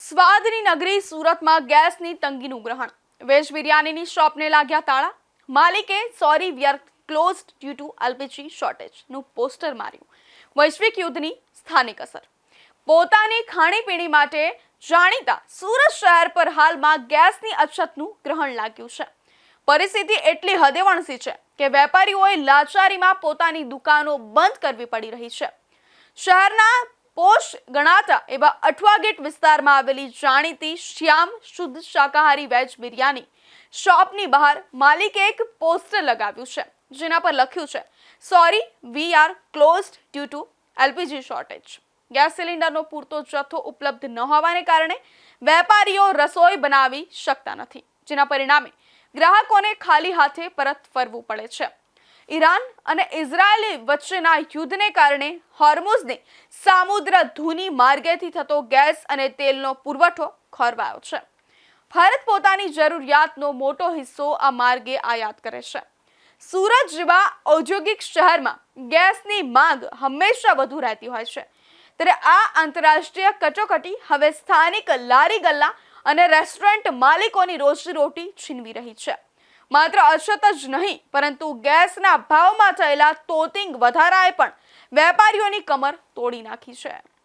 સ્વાદની નગરી સુરતમાં ગેસની તંગીનું ગ્રહણ. વેજ બિરયાનીની શોપને લાગ્યા તાળા. માલિકે sorry we are closed due to LPG શોર્ટેજનું પોસ્ટર માર્યું. વૈશ્વિક યુદ્ધની સ્થાનિક અસર. પોતાની ખાણીપીણી માટે જાણીતા સુરત શહેર પર હાલમાં ગેસની અછતનું ગ્રહણ લાગ્યું છે. પરિસ્થિતિ એટલી હદે વણસી છે કે વેપારીઓએ લાચારીમાં પોતાની દુકાનો બંધ કરવી પડી રહી છે. શહેરના પોશ ગણાતા એવા અઠવા ગેટ વિસ્તારમાં આવેલી જાણીતી શ્યામ શુદ્ધ શાકાહારી વેજ બિરયાની શોપની બહાર માલિકે એક પોસ્ટર લગાવ્યું છે, જેના પર લખ્યું છે sorry we are closed due to LPG shortage. Gas સિલિન્ડરનો પૂરતો જથ્થો ઉપલબ્ધ ન હોવાને કારણે વેપારીઓ રસોઈ બનાવી શકતા નથી, જેના પરિણામે ગ્રાહકોને ખાલી હાથે પરત ફરવું પડે છે. ઈરાન અને ઇઝરાયેલ વચ્ચેના યુદ્ધને કારણે હોર્મુઝની સામુદ્ર ધુની માર્ગેથી થતો ગેસ અને તેલનો પુરવઠો ખોરવાયો છે. ભારત પોતાની જરૂરિયાતનો મોટો હિસ્સો આ માર્ગે આયાત કરે છે. સુરત જેવા ઔદ્યોગિક શહેરમાં ગેસની માંગ હંમેશા વધુ રહેતી હોય છે, ત્યારે આ આંતરરાષ્ટ્રીય કટોકટી હવે સ્થાનિક લારી ગલ્લા અને રેસ્ટોરન્ટ માલિકોની રોજીરોટી છીનવી રહી છે. માત્ર અછત જ નહીં, પરંતુ ગેસના ભાવમાં થયેલા તોતિંગ વધારાએ પણ વેપારીઓની કમર તોડી નાખી છે.